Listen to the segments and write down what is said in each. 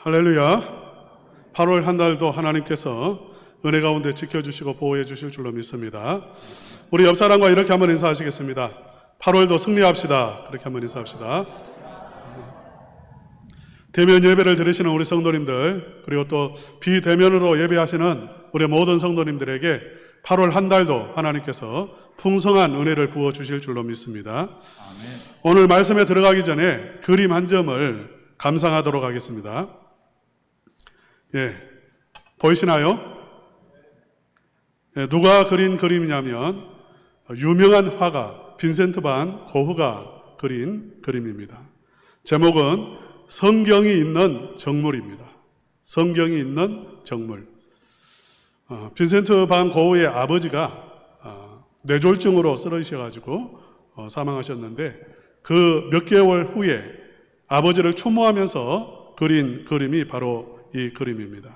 할렐루야. 8월 한 달도 하나님께서 은혜 가운데 지켜주시고 보호해 주실 줄로 믿습니다. 우리 옆 사람과 이렇게 한번 인사하시겠습니다. 8월도 승리합시다. 그렇게 한번 인사합시다. 대면 예배를 드리시는 우리 성도님들, 그리고 또 비대면으로 예배하시는 우리 모든 성도님들에게 8월 한 달도 하나님께서 풍성한 은혜를 부어 주실 줄로 믿습니다. 아멘. 오늘 말씀에 들어가기 전에 그림 한 점을 감상하도록 하겠습니다. 보이시나요? 누가 그린 그림이냐면 유명한 화가 빈센트 반 고흐가 그린 그림입니다. 제목은 성경이 있는 정물입니다. 성경이 있는 정물. 빈센트 반 고흐의 아버지가 뇌졸중으로 쓰러지셔가지고 사망하셨는데 그 몇 개월 후에 아버지를 추모하면서 그린 그림이 바로 이 그림입니다.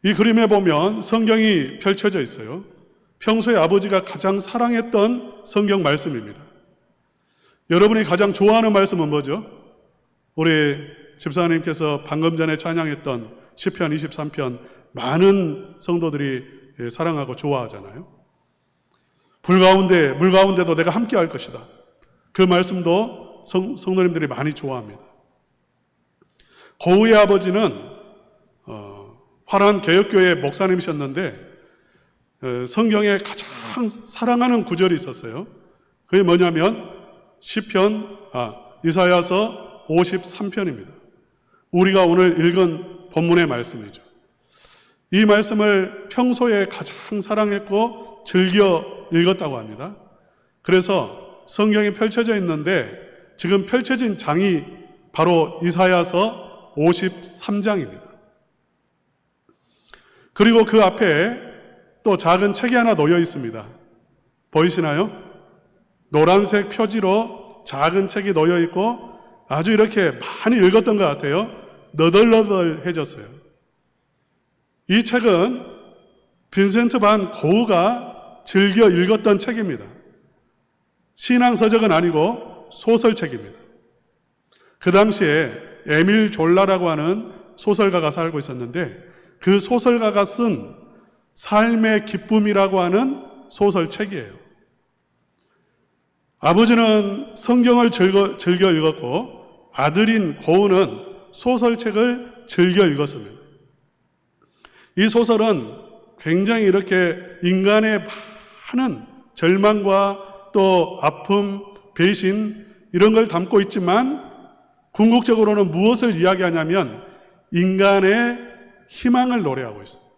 이 그림에 보면 성경이 펼쳐져 있어요. 평소에 아버지가 가장 사랑했던 성경 말씀입니다. 여러분이 가장 좋아하는 말씀은 뭐죠? 우리 집사님께서 방금 전에 찬양했던 시편 23편 많은 성도들이 사랑하고 좋아하잖아요. 물 가운데도 내가 함께 할 것이다. 그 말씀도 성도님들이 많이 좋아합니다. 고흐의 아버지는 화란 개혁교회 목사님이셨는데 성경에 가장 사랑하는 구절이 있었어요. 그게 뭐냐면 이사야서 53편입니다. 우리가 오늘 읽은 본문의 말씀이죠. 이 말씀을 평소에 가장 사랑했고 즐겨 읽었다고 합니다. 그래서 성경이 펼쳐져 있는데 지금 펼쳐진 장이 바로 이사야서 53장입니다. 그리고 그 앞에 또 작은 책이 하나 놓여 있습니다. 보이시나요? 노란색 표지로 작은 책이 놓여 있고 아주 이렇게 많이 읽었던 것 같아요. 너덜너덜해졌어요. 이 책은 빈센트 반 고흐가 즐겨 읽었던 책입니다. 신앙서적은 아니고 소설책입니다. 그 당시에 에밀 졸라라고 하는 소설가가 살고 있었는데 그 소설가가 쓴 삶의 기쁨이라고 하는 소설책이에요. 아버지는 성경을 즐겨 읽었고 아들인 고흐는 소설책을 즐겨 읽었습니다. 이 소설은 굉장히 이렇게 인간의 많은 절망과 또 아픔, 배신 이런 걸 담고 있지만 궁극적으로는 무엇을 이야기하냐면 인간의 희망을 노래하고 있습니다.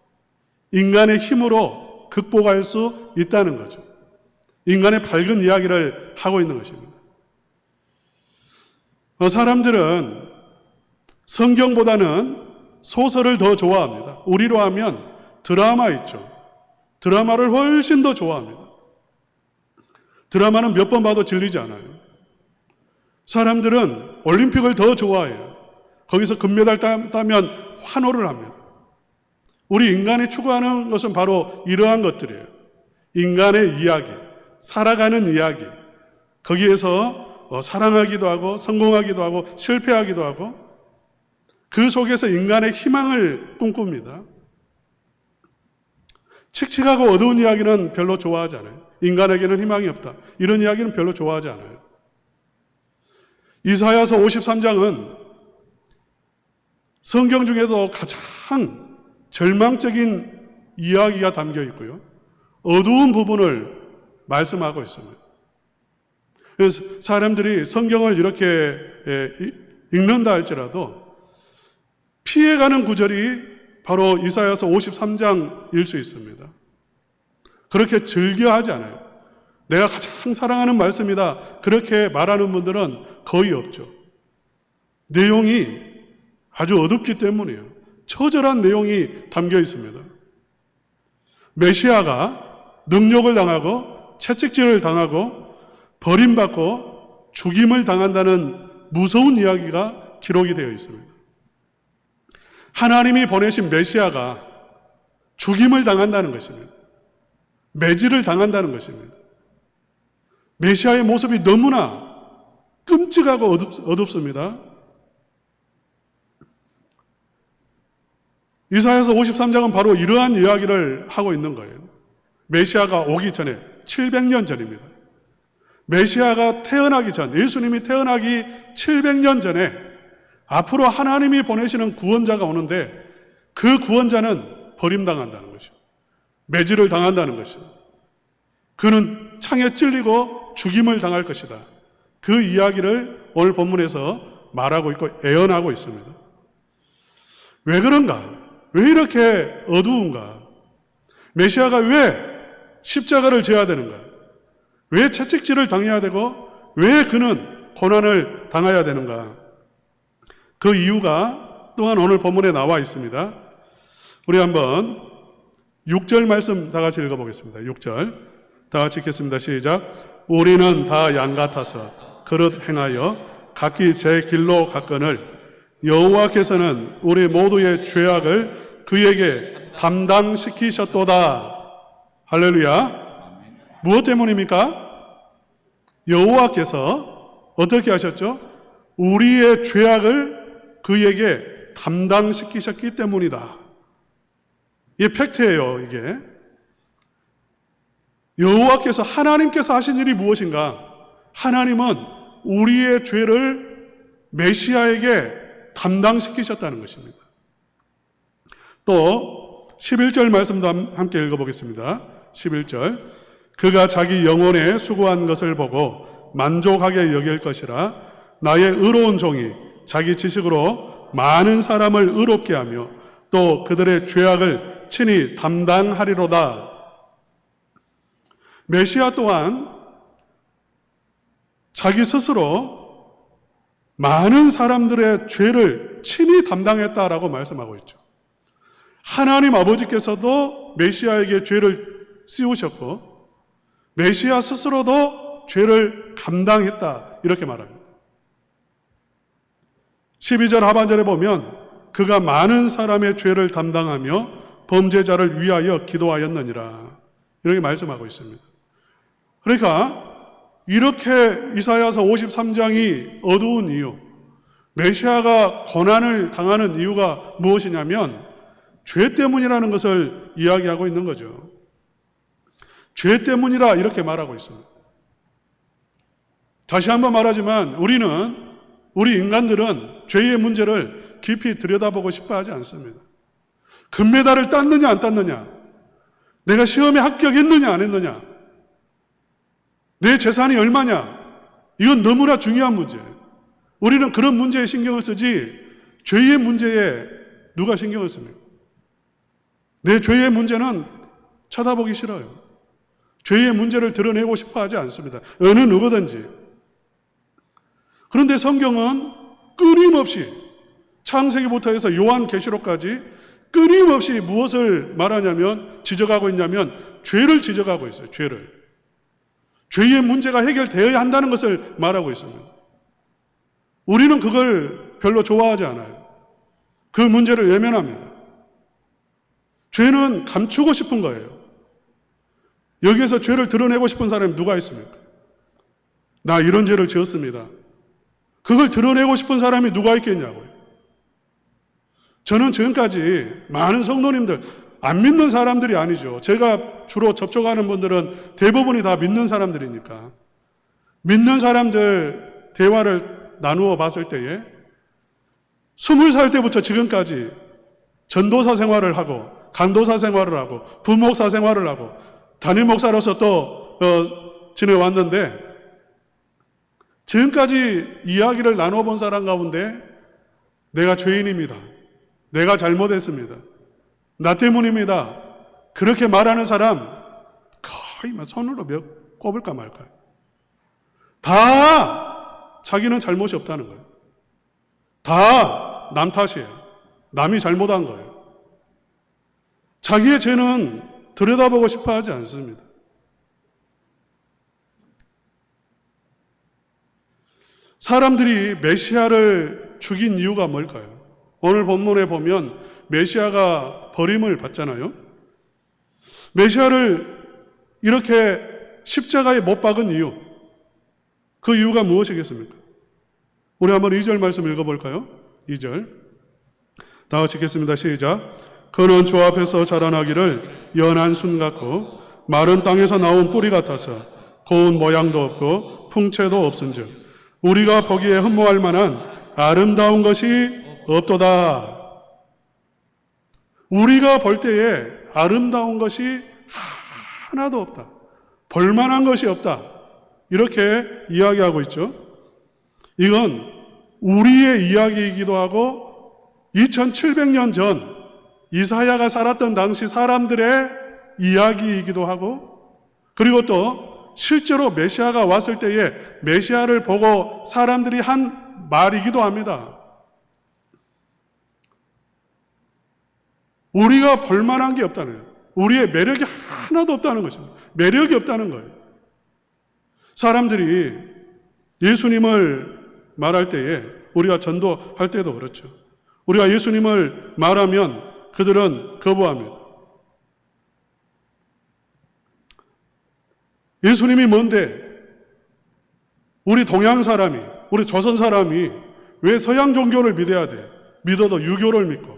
인간의 힘으로 극복할 수 있다는 거죠. 인간의 밝은 이야기를 하고 있는 것입니다. 사람들은 성경보다는 소설을 더 좋아합니다. 우리로 하면 드라마 있죠. 드라마를 훨씬 더 좋아합니다. 드라마는 몇 번 봐도 질리지 않아요. 사람들은 올림픽을 더 좋아해요. 거기서 금메달 따면 환호를 합니다. 우리 인간이 추구하는 것은 바로 이러한 것들이에요. 인간의 이야기, 살아가는 이야기. 거기에서 사랑하기도 하고 성공하기도 하고 실패하기도 하고 그 속에서 인간의 희망을 꿈꿉니다. 칙칙하고 어두운 이야기는 별로 좋아하지 않아요. 인간에게는 희망이 없다. 이런 이야기는 별로 좋아하지 않아요. 이사야서 53장은 성경 중에도 가장 절망적인 이야기가 담겨 있고요. 어두운 부분을 말씀하고 있습니다. 그래서 사람들이 성경을 이렇게 읽는다 할지라도 피해가는 구절이 바로 이사야서 53장일 수 있습니다. 그렇게 즐겨하지 않아요. 내가 가장 사랑하는 말씀이다. 그렇게 말하는 분들은 거의 없죠. 내용이 아주 어둡기 때문이에요. 처절한 내용이 담겨 있습니다. 메시아가 능욕을 당하고 채찍질을 당하고 버림받고 죽임을 당한다는 무서운 이야기가 기록이 되어 있습니다. 하나님이 보내신 메시아가 죽임을 당한다는 것입니다. 매질을 당한다는 것입니다. 메시아의 모습이 너무나 끔찍하고 어둡습니다. 이사야서 53장은 바로 이러한 이야기를 하고 있는 거예요. 메시아가 오기 전에 700년 전입니다. 메시아가 태어나기 전, 예수님이 태어나기 700년 전에 앞으로 하나님이 보내시는 구원자가 오는데 그 구원자는 버림당한다는 것이요. 매질을 당한다는 것이요. 그는 창에 찔리고 죽임을 당할 것이다. 그 이야기를 오늘 본문에서 말하고 있고 예언하고 있습니다. 왜 그런가? 왜 이렇게 어두운가? 메시아가 왜 십자가를 져야 되는가? 왜 채찍질을 당해야 되고 왜 그는 고난을 당해야 되는가? 그 이유가 또한 오늘 본문에 나와 있습니다. 우리 한번 6절 말씀 다 같이 읽어보겠습니다. 6절 다 같이 읽겠습니다. 시작. 우리는 다 양 같아서 그릇 행하여 각기 제 길로 갔거늘 여호와께서는 우리 모두의 죄악을 그에게 담당시키셨도다. 할렐루야. 무엇 때문입니까? 여호와께서 어떻게 하셨죠? 우리의 죄악을 그에게 담당시키셨기 때문이다. 이게 팩트예요, 이게. 여호와께서, 하나님께서 하신 일이 무엇인가? 하나님은 우리의 죄를 메시아에게 담당시키셨다는 것입니다. 또 11절 말씀도 함께 읽어보겠습니다. 11절. 그가 자기 영혼에 수고한 것을 보고 만족하게 여길 것이라. 나의 의로운 종이 자기 지식으로 많은 사람을 의롭게 하며 또 그들의 죄악을 친히 담당하리로다. 메시아 또한 자기 스스로 많은 사람들의 죄를 친히 담당했다라고 말씀하고 있죠. 하나님 아버지께서도 메시아에게 죄를 씌우셨고 메시아 스스로도 죄를 감당했다, 이렇게 말합니다. 12절 하반절에 보면 그가 많은 사람의 죄를 담당하며 범죄자를 위하여 기도하였느니라, 이렇게 말씀하고 있습니다. 그러니까 이렇게 이사야서 53장이 어두운 이유, 메시아가 고난을 당하는 이유가 무엇이냐면 죄 때문이라는 것을 이야기하고 있는 거죠. 죄 때문이라 이렇게 말하고 있습니다. 다시 한번 말하지만 우리 인간들은 죄의 문제를 깊이 들여다보고 싶어 하지 않습니다. 금메달을 땄느냐 안 땄느냐, 내가 시험에 합격했느냐 안 했느냐, 내 재산이 얼마냐, 이건 너무나 중요한 문제예요. 우리는 그런 문제에 신경을 쓰지 죄의 문제에 누가 신경을 씁니까? 내 죄의 문제는 쳐다보기 싫어요. 죄의 문제를 드러내고 싶어 하지 않습니다. 어느 누구든지. 그런데 성경은 끊임없이 창세기부터 해서 요한계시록까지 끊임없이 무엇을 말하냐면, 지적하고 있냐면 죄를 지적하고 있어요. 죄의 문제가 해결되어야 한다는 것을 말하고 있습니다. 우리는 그걸 별로 좋아하지 않아요. 그 문제를 외면합니다. 죄는 감추고 싶은 거예요. 여기에서 죄를 드러내고 싶은 사람이 누가 있습니까? 나 이런 죄를 지었습니다. 그걸 드러내고 싶은 사람이 누가 있겠냐고요. 저는 지금까지 많은 성도님들, 안 믿는 사람들이 아니죠. 제가 주로 접촉하는 분들은 대부분이 다 믿는 사람들이니까. 믿는 사람들 대화를 나누어 봤을 때에 20살 때부터 지금까지 전도사 생활을 하고 강도사 생활을 하고 부목사 생활을 하고 담임 목사로서 또 지내왔는데, 지금까지 이야기를 나눠본 사람 가운데 내가 죄인입니다, 내가 잘못했습니다, 나 때문입니다, 그렇게 말하는 사람 거의 손으로 몇 꼽을까 말까요. 다 자기는 잘못이 없다는 거예요. 다 남 탓이에요. 남이 잘못한 거예요. 자기의 죄는 들여다보고 싶어 하지 않습니다. 사람들이 메시아를 죽인 이유가 뭘까요? 오늘 본문에 보면 메시아가 버림을 받잖아요. 메시아를 이렇게 십자가에 못 박은 이유, 그 이유가 무엇이겠습니까? 우리 한번 2절 말씀 읽어볼까요? 2절 다 같이 읽겠습니다. 시작. 그는 주 앞에서 자라나기를 연한 순 같고 마른 땅에서 나온 뿌리 같아서 고운 모양도 없고 풍채도 없은즉 우리가 보기에 흠모할 만한 아름다운 것이 없도다. 우리가 볼 때에 아름다운 것이 하나도 없다. 볼만한 것이 없다. 이렇게 이야기하고 있죠. 이건 우리의 이야기이기도 하고 2700년 전 이사야가 살았던 당시 사람들의 이야기이기도 하고, 그리고 또 실제로 메시아가 왔을 때에 메시아를 보고 사람들이 한 말이기도 합니다. 우리가 볼만한 게 없다는 거예요. 우리의 매력이 하나도 없다는 것입니다. 매력이 없다는 거예요. 사람들이 예수님을 말할 때에, 우리가 전도할 때도 그렇죠. 우리가 예수님을 말하면 그들은 거부합니다. 예수님이 뭔데? 우리 동양 사람이, 우리 조선 사람이 왜 서양 종교를 믿어야 돼? 믿어도 유교를 믿고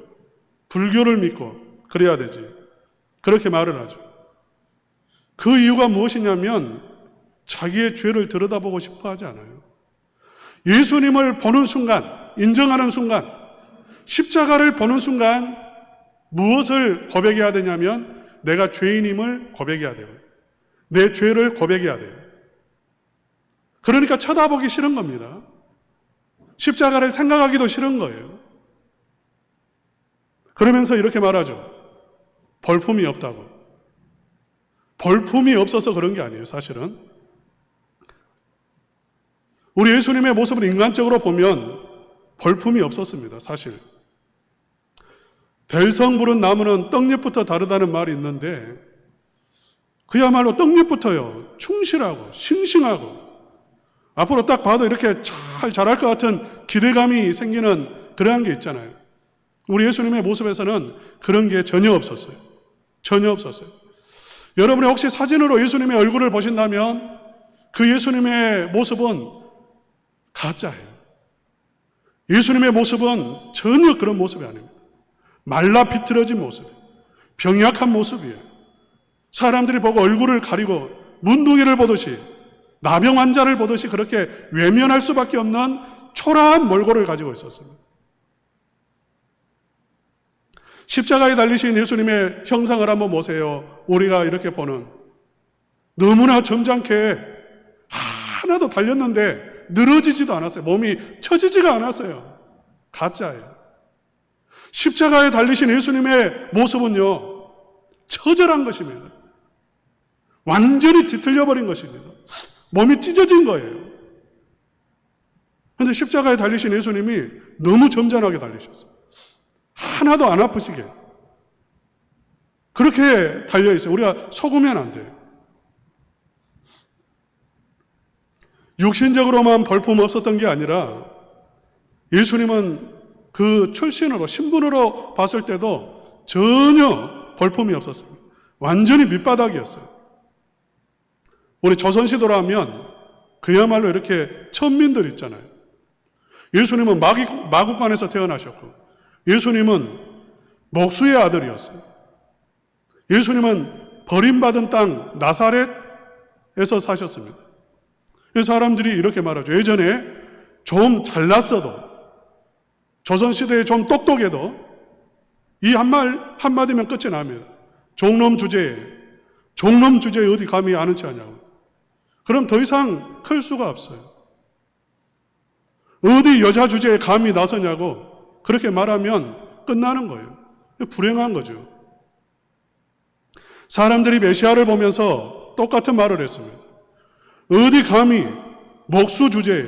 불교를 믿고 그래야 되지. 그렇게 말을 하죠. 그 이유가 무엇이냐면 자기의 죄를 들여다보고 싶어 하지 않아요. 예수님을 보는 순간, 인정하는 순간, 십자가를 보는 순간 무엇을 고백해야 되냐면 내가 죄인임을 고백해야 돼요. 내 죄를 고백해야 돼요. 그러니까 쳐다보기 싫은 겁니다. 십자가를 생각하기도 싫은 거예요. 그러면서 이렇게 말하죠. 볼품이 없다고. 볼품이 없어서 그런 게 아니에요, 사실은. 우리 예수님의 모습을 인간적으로 보면 볼품이 없었습니다, 사실. 될성 부른 나무는 떡잎부터 다르다는 말이 있는데 그야말로 떡잎부터요, 충실하고 싱싱하고 앞으로 딱 봐도 이렇게 잘 자랄 것 같은 기대감이 생기는 그러한 게 있잖아요. 우리 예수님의 모습에서는 그런 게 전혀 없었어요. 전혀 없었어요. 여러분이 혹시 사진으로 예수님의 얼굴을 보신다면 그 예수님의 모습은 가짜예요. 예수님의 모습은 전혀 그런 모습이 아닙니다. 말라 비틀어진 모습, 병약한 모습이에요. 사람들이 보고 얼굴을 가리고 문둥이를 보듯이, 나병 환자를 보듯이 그렇게 외면할 수밖에 없는 초라한 몰골을 가지고 있었습니다. 십자가에 달리신 예수님의 형상을 한번 보세요. 우리가 이렇게 보는 너무나 점잖게 하나도 달렸는데 늘어지지도 않았어요. 몸이 처지지가 않았어요. 가짜예요. 십자가에 달리신 예수님의 모습은요, 처절한 것입니다. 완전히 뒤틀려 버린 것입니다. 몸이 찢어진 거예요. 그런데 십자가에 달리신 예수님이 너무 점잖하게 달리셨어요. 하나도 안 아프시게 그렇게 달려있어요. 우리가 속으면 안 돼요. 육신적으로만 볼품 없었던 게 아니라 예수님은 그 출신으로, 신분으로 봤을 때도 전혀 볼품이 없었습니다. 완전히 밑바닥이었어요. 우리 조선시대라면 그야말로 이렇게 천민들 있잖아요. 예수님은 마국간에서 태어나셨고 예수님은 목수의 아들이었어요. 예수님은 버림받은 땅 나사렛에서 사셨습니다. 사람들이 이렇게 말하죠. 예전에 좀 잘났어도, 조선시대에 좀 똑똑해도 이 한마디면 끝이 납니다. 종놈 주제에 어디 감히 아는 체 하냐고. 그럼 더 이상 클 수가 없어요. 어디 여자 주제에 감히 나서냐고 그렇게 말하면 끝나는 거예요. 불행한 거죠. 사람들이 메시아를 보면서 똑같은 말을 했습니다. 어디 감히 목수 주제에,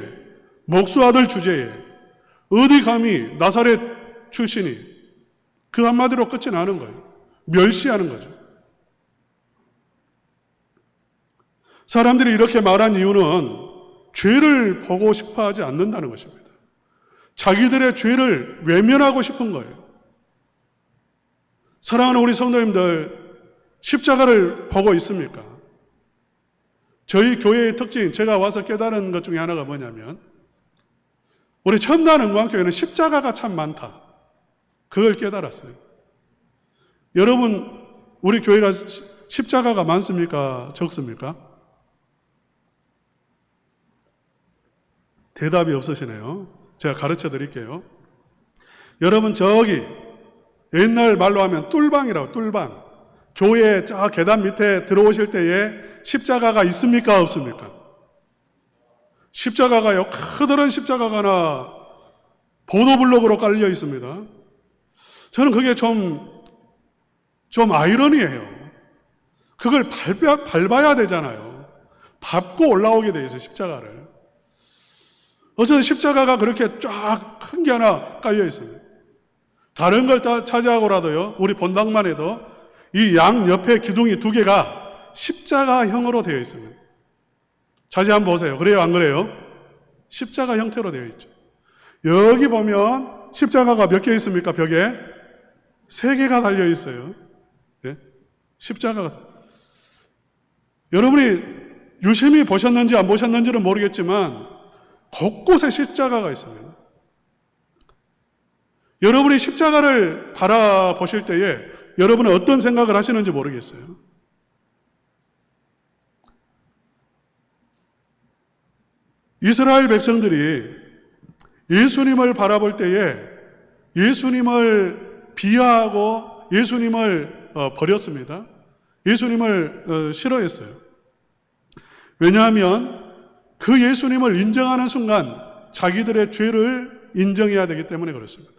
목수 아들 주제에, 어디 감히 나사렛 출신이, 그 한마디로 끝이 나는 거예요. 멸시하는 거죠. 사람들이 이렇게 말한 이유는 죄를 보고 싶어 하지 않는다는 것입니다. 자기들의 죄를 외면하고 싶은 거예요. 사랑하는 우리 성도님들, 십자가를 보고 있습니까? 저희 교회의 특징, 제가 와서 깨달은 것 중에 하나가 뭐냐면 우리 첨단 은광교회는 십자가가 참 많다. 그걸 깨달았어요. 여러분, 우리 교회가 십자가가 많습니까? 적습니까? 대답이 없으시네요. 제가 가르쳐 드릴게요. 여러분, 저기 옛날 말로 하면 뚫방이라고, 뚫방. 교회 저 계단 밑에 들어오실 때에 십자가가 있습니까? 없습니까? 십자가가요, 커다란 십자가가 보도블록으로 깔려 있습니다. 저는 그게 좀 아이러니해요. 그걸 밟아야 되잖아요. 밟고 올라오게 돼 있어요, 십자가를. 어쨌든 십자가가 그렇게 쫙 큰 게 하나 깔려 있습니다. 다른 걸 다 차지하고라도요, 우리 본당만 해도 이 양 옆에 기둥이 두 개가 십자가형으로 되어 있습니다. 자세히 한번 보세요. 그래요, 안 그래요? 십자가 형태로 되어 있죠. 여기 보면 십자가가 몇 개 있습니까? 벽에 3개가 달려 있어요. 네? 십자가가. 여러분이 유심히 보셨는지 안 보셨는지는 모르겠지만 곳곳에 십자가가 있습니다. 여러분이 십자가를 바라보실 때에 여러분은 어떤 생각을 하시는지 모르겠어요. 이스라엘 백성들이 예수님을 바라볼 때에 예수님을 비하하고 예수님을 버렸습니다. 예수님을 싫어했어요. 왜냐하면 그 예수님을 인정하는 순간 자기들의 죄를 인정해야 되기 때문에 그렇습니다.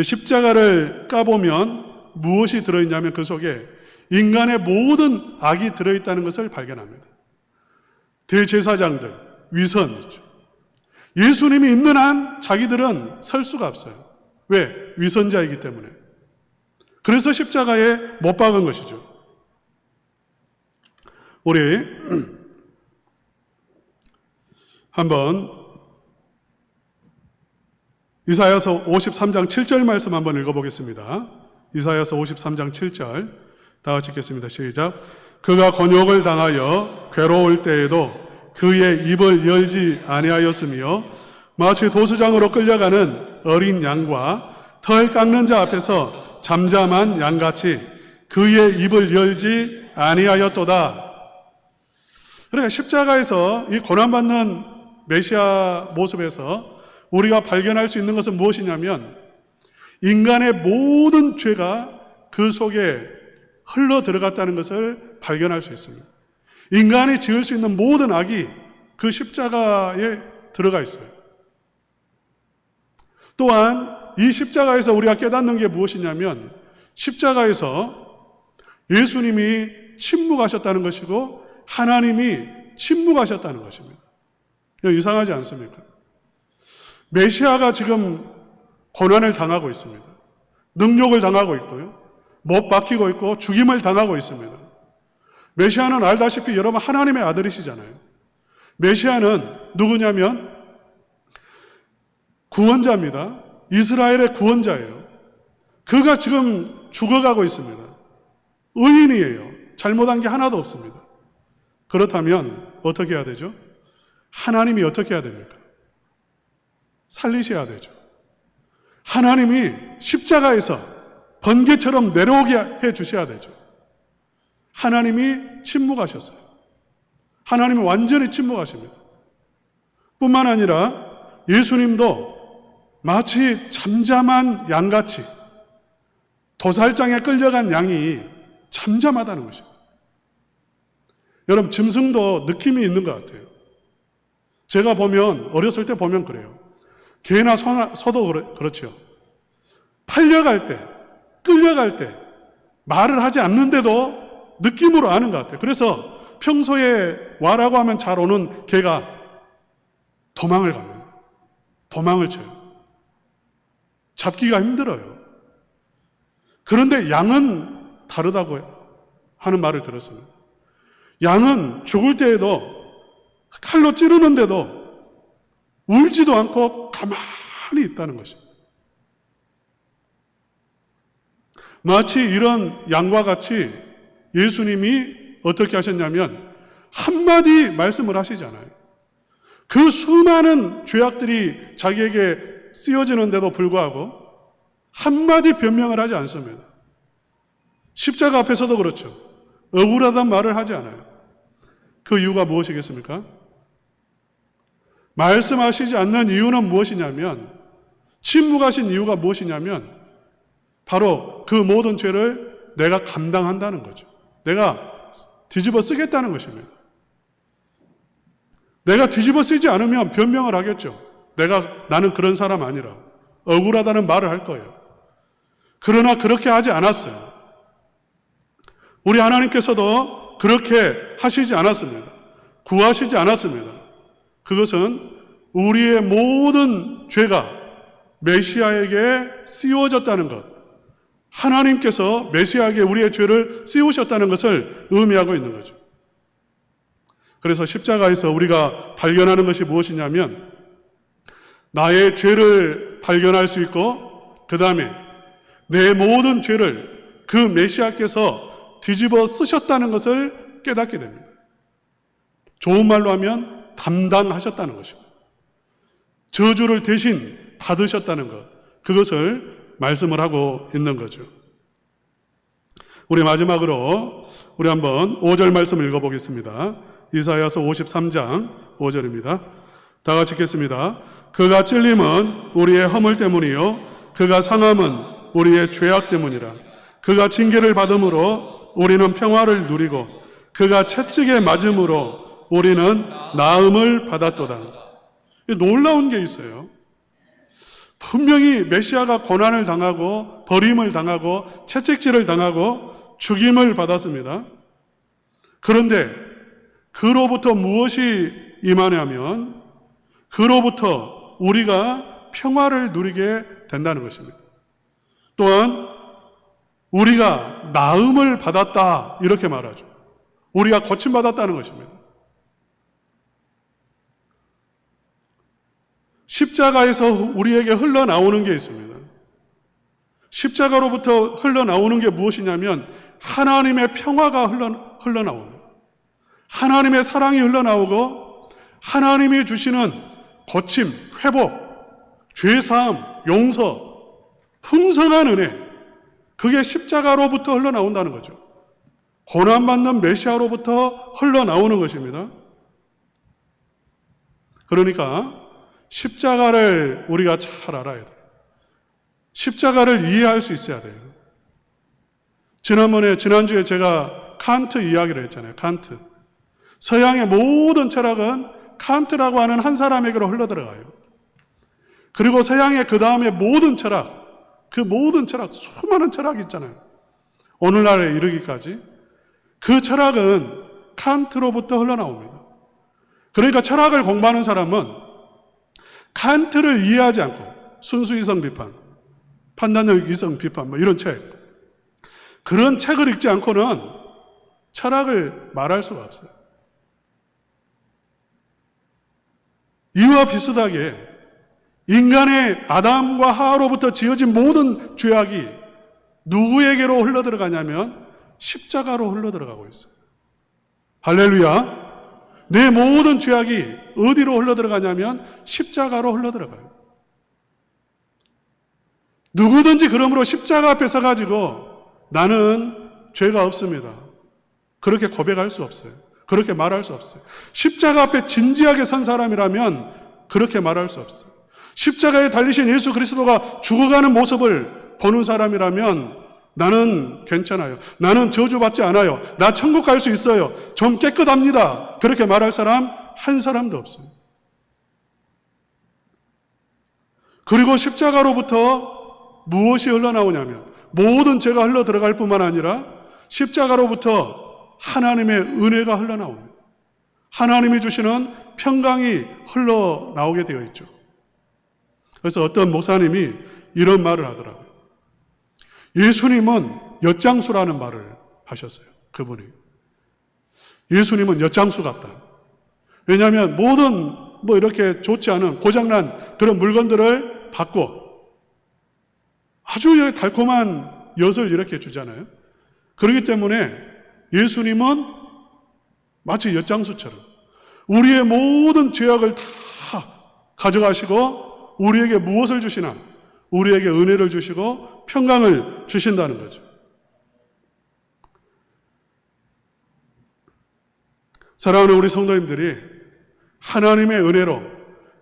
십자가를 까보면 무엇이 들어있냐면 그 속에 인간의 모든 악이 들어있다는 것을 발견합니다. 대제사장들, 위선이죠. 예수님이 있는 한 자기들은 설 수가 없어요. 왜? 위선자이기 때문에. 그래서 십자가에 못 박은 것이죠. 우리 한번 이사야서 53장 7절 말씀 한번 읽어보겠습니다. 이사야서 53장 7절 다 같이 읽겠습니다. 시작. 그가 곤욕을 당하여 괴로울 때에도 그의 입을 열지 아니하였으며 마치 도수장으로 끌려가는 어린 양과 털 깎는 자 앞에서 잠잠한 양같이 그의 입을 열지 아니하였도다. 그러니까 십자가에서 이 고난받는 메시아 모습에서 우리가 발견할 수 있는 것은 무엇이냐면 인간의 모든 죄가 그 속에 흘러 들어갔다는 것을 발견할 수 있습니다. 인간이 지을 수 있는 모든 악이 그 십자가에 들어가 있어요. 또한 이 십자가에서 우리가 깨닫는 게 무엇이냐면 십자가에서 예수님이 침묵하셨다는 것이고 하나님이 침묵하셨다는 것입니다. 이상하지 않습니까? 메시아가 지금 고난을 당하고 있습니다. 능욕을 당하고 있고요. 못 박히고 있고 죽임을 당하고 있습니다. 메시아는 알다시피 여러분 하나님의 아들이시잖아요. 메시아는 누구냐면 구원자입니다. 이스라엘의 구원자예요. 그가 지금 죽어가고 있습니다. 의인이에요. 잘못한 게 하나도 없습니다. 그렇다면 어떻게 해야 되죠? 하나님이 어떻게 해야 됩니까? 살리셔야 되죠. 하나님이 십자가에서 번개처럼 내려오게 해 주셔야 되죠. 하나님이 침묵하셨어요. 하나님이 완전히 침묵하십니다. 뿐만 아니라 예수님도 마치 잠잠한 양같이 도살장에 끌려간 양이 잠잠하다는 것입니다. 여러분 짐승도 느낌이 있는 것 같아요. 제가 보면 어렸을 때 보면 그래요. 개나 소도 그렇죠. 팔려갈 때, 끌려갈 때 말을 하지 않는데도 느낌으로 아는 것 같아요. 그래서 평소에 와라고 하면 잘 오는 개가 도망을 갑니다. 도망을 쳐요. 잡기가 힘들어요. 그런데 양은 다르다고 하는 말을 들었습니다. 양은 죽을 때에도 칼로 찌르는데도 울지도 않고 가만히 있다는 것입니다. 마치 이런 양과 같이 예수님이 어떻게 하셨냐면 한마디 말씀을 하시잖아요. 그 수많은 죄악들이 자기에게 쓰여지는데도 불구하고 한마디 변명을 하지 않습니다. 십자가 앞에서도 그렇죠. 억울하단 말을 하지 않아요. 그 이유가 무엇이겠습니까? 말씀하시지 않는 이유는 무엇이냐면, 침묵하신 이유가 무엇이냐면 바로 그 모든 죄를 내가 감당한다는 거죠. 내가 뒤집어 쓰겠다는 것입니다. 내가 뒤집어 쓰지 않으면 변명을 하겠죠. 나는 그런 사람 아니라 억울하다는 말을 할 거예요. 그러나 그렇게 하지 않았어요. 우리 하나님께서도 그렇게 하시지 않았습니다. 구하시지 않았습니다. 그것은 우리의 모든 죄가 메시아에게 씌워졌다는 것, 하나님께서 메시아에게 우리의 죄를 씌우셨다는 것을 의미하고 있는 거죠. 그래서 십자가에서 우리가 발견하는 것이 무엇이냐면, 나의 죄를 발견할 수 있고, 그 다음에 내 모든 죄를 그 메시아께서 뒤집어 쓰셨다는 것을 깨닫게 됩니다. 좋은 말로 하면 담당하셨다는 것입니다. 저주를 대신 받으셨다는 것, 그것을 말씀을 하고 있는 거죠. 우리 마지막으로 우리 한번 5절 말씀을 읽어보겠습니다. 이사야서 53장 5절입니다. 다 같이 읽겠습니다. 그가 찔림은 우리의 허물 때문이요 그가 상함은 우리의 죄악 때문이라. 그가 징계를 받음으로 우리는 평화를 누리고 그가 채찍에 맞음으로 우리는 나음을 받았도다. 놀라운 게 있어요. 분명히 메시아가 고난을 당하고 버림을 당하고 채찍질을 당하고 죽임을 받았습니다. 그런데 그로부터 무엇이 임하냐면 그로부터 우리가 평화를 누리게 된다는 것입니다. 또한 우리가 나음을 받았다 이렇게 말하죠. 우리가 고침받았다는 것입니다. 십자가에서 우리에게 흘러나오는 게 있습니다. 십자가로부터 흘러나오는 게 무엇이냐면 하나님의 평화가 흘러나옵니다. 하나님의 사랑이 흘러나오고 하나님이 주시는 고침, 회복, 죄사함, 용서, 풍성한 은혜, 그게 십자가로부터 흘러나온다는 거죠. 고난받는 메시아로부터 흘러나오는 것입니다. 그러니까 십자가를 우리가 잘 알아야 돼요. 십자가를 이해할 수 있어야 돼요. 지난주에 제가 칸트 이야기를 했잖아요. 칸트. 서양의 모든 철학은 칸트라고 하는 한 사람에게로 흘러들어가요. 그리고 서양의 그 다음에 모든 철학, 그 모든 철학, 수많은 철학이 있잖아요. 오늘날에 이르기까지. 그 철학은 칸트로부터 흘러나옵니다. 그러니까 철학을 공부하는 사람은 칸트를 이해하지 않고 순수 이성 비판, 판단력 이성 비판 이런 책, 그런 책을 읽지 않고는 철학을 말할 수가 없어요. 이와 비슷하게 인간의 아담과 하와로부터 지어진 모든 죄악이 누구에게로 흘러들어가냐면 십자가로 흘러들어가고 있어요. 할렐루야. 내 모든 죄악이 어디로 흘러들어가냐면 십자가로 흘러들어가요. 누구든지 그러므로 십자가 앞에 서가지고 나는 죄가 없습니다, 그렇게 고백할 수 없어요. 그렇게 말할 수 없어요. 십자가 앞에 진지하게 선 사람이라면 그렇게 말할 수 없어요. 십자가에 달리신 예수 그리스도가 죽어가는 모습을 보는 사람이라면 나는 괜찮아요, 나는 저주받지 않아요, 나 천국 갈 수 있어요, 좀 깨끗합니다, 그렇게 말할 사람 한 사람도 없어요. 그리고 십자가로부터 무엇이 흘러나오냐면 모든 죄가 흘러 들어갈 뿐만 아니라 십자가로부터 하나님의 은혜가 흘러나옵니다. 하나님이 주시는 평강이 흘러나오게 되어 있죠. 그래서 어떤 목사님이 이런 말을 하더라고요. 예수님은 엿장수라는 말을 하셨어요. 그분이. 예수님은 엿장수 같다. 왜냐하면 모든 이렇게 좋지 않은 고장난 그런 물건들을 받고 아주 달콤한 엿을 이렇게 주잖아요. 그렇기 때문에 예수님은 마치 엿장수처럼 우리의 모든 죄악을 다 가져가시고 우리에게 무엇을 주시나? 우리에게 은혜를 주시고 평강을 주신다는 거죠. 사랑하는 우리 성도님들이 하나님의 은혜로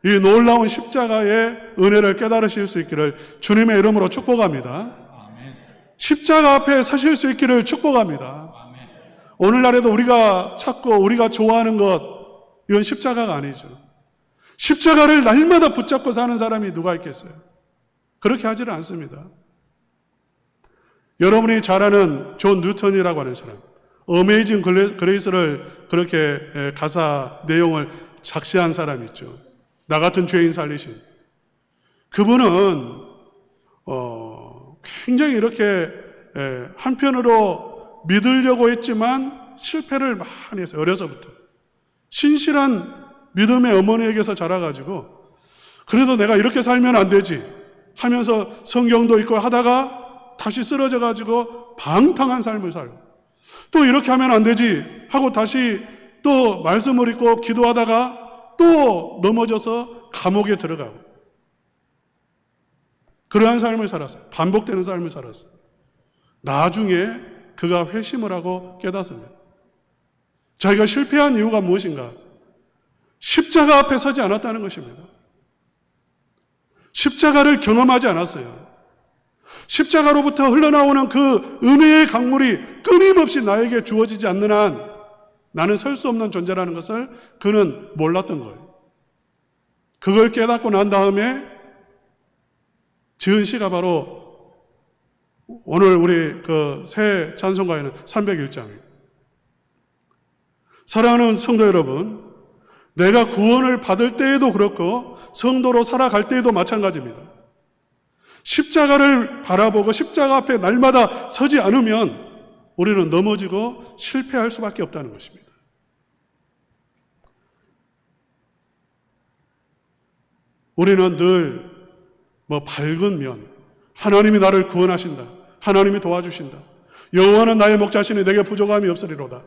이 놀라운 십자가의 은혜를 깨달으실 수 있기를 주님의 이름으로 축복합니다. 아멘. 십자가 앞에 서실 수 있기를 축복합니다. 아멘. 오늘날에도 우리가 찾고 우리가 좋아하는 것, 이건 십자가가 아니죠. 십자가를 날마다 붙잡고 사는 사람이 누가 있겠어요? 그렇게 하지는 않습니다. 여러분이 잘 아는 존 뉴턴이라고 하는 사람, 어메이징 그레이스를 그렇게 가사 내용을 작시한 사람이 있죠. 나 같은 죄인 살리신. 그분은 굉장히 이렇게 한편으로 믿으려고 했지만 실패를 많이 했어요. 어려서부터. 신실한 믿음의 어머니에게서 자라가지고 그래도 내가 이렇게 살면 안 되지 하면서 성경도 읽고 하다가 다시 쓰러져가지고 방탕한 삶을 살고 또 이렇게 하면 안 되지 하고 다시 또 말씀을 읽고 기도하다가 또 넘어져서 감옥에 들어가고 그러한 삶을 살았어요. 반복되는 삶을 살았어요. 나중에 그가 회심을 하고 깨닫습니다. 자기가 실패한 이유가 무엇인가? 십자가 앞에 서지 않았다는 것입니다. 십자가를 경험하지 않았어요. 십자가로부터 흘러나오는 그 은혜의 강물이 끊임없이 나에게 주어지지 않는 한 나는 설 수 없는 존재라는 것을 그는 몰랐던 거예요. 그걸 깨닫고 난 다음에 지은 시가 바로 오늘 우리 그 새 찬송가에는 301장이에요. 사랑하는 성도 여러분, 내가 구원을 받을 때에도 그렇고 성도로 살아갈 때에도 마찬가지입니다. 십자가를 바라보고 십자가 앞에 날마다 서지 않으면 우리는 넘어지고 실패할 수밖에 없다는 것입니다. 우리는 늘 밝은 면, 하나님이 나를 구원하신다, 하나님이 도와주신다, 여호와는 나의 목자시니 내게 부족함이 없으리로다,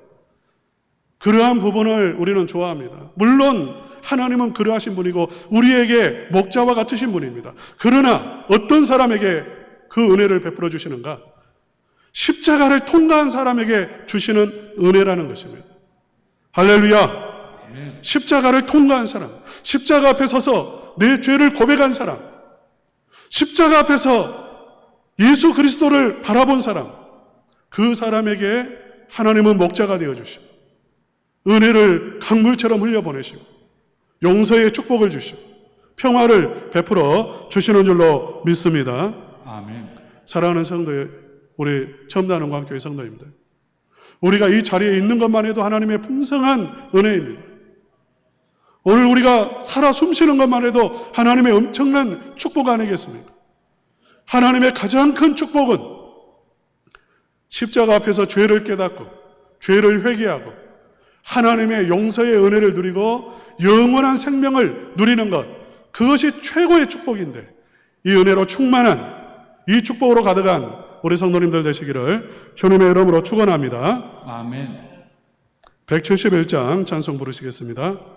그러한 부분을 우리는 좋아합니다. 물론 하나님은 그러하신 분이고 우리에게 목자와 같으신 분입니다. 그러나 어떤 사람에게 그 은혜를 베풀어 주시는가? 십자가를 통과한 사람에게 주시는 은혜라는 것입니다. 할렐루야. 십자가를 통과한 사람, 십자가 앞에 서서 내 죄를 고백한 사람, 십자가 앞에서 예수 그리스도를 바라본 사람, 그 사람에게 하나님은 목자가 되어주시고 은혜를 강물처럼 흘려보내시고 용서의 축복을 주시고 평화를 베풀어 주시는 줄로 믿습니다. 아멘. 사랑하는 성도의 우리 첨단원광교회 성도입니다. 우리가 이 자리에 있는 것만 해도 하나님의 풍성한 은혜입니다. 오늘 우리가 살아 숨쉬는 것만 해도 하나님의 엄청난 축복 아니겠습니까? 하나님의 가장 큰 축복은 십자가 앞에서 죄를 깨닫고 죄를 회개하고 하나님의 용서의 은혜를 누리고 영원한 생명을 누리는 것, 그것이 최고의 축복인데 이 은혜로 충만한 이 축복으로 가득한 우리 성도님들 되시기를 주님의 이름으로 축원합니다. 아멘. 171장 찬송 부르시겠습니다.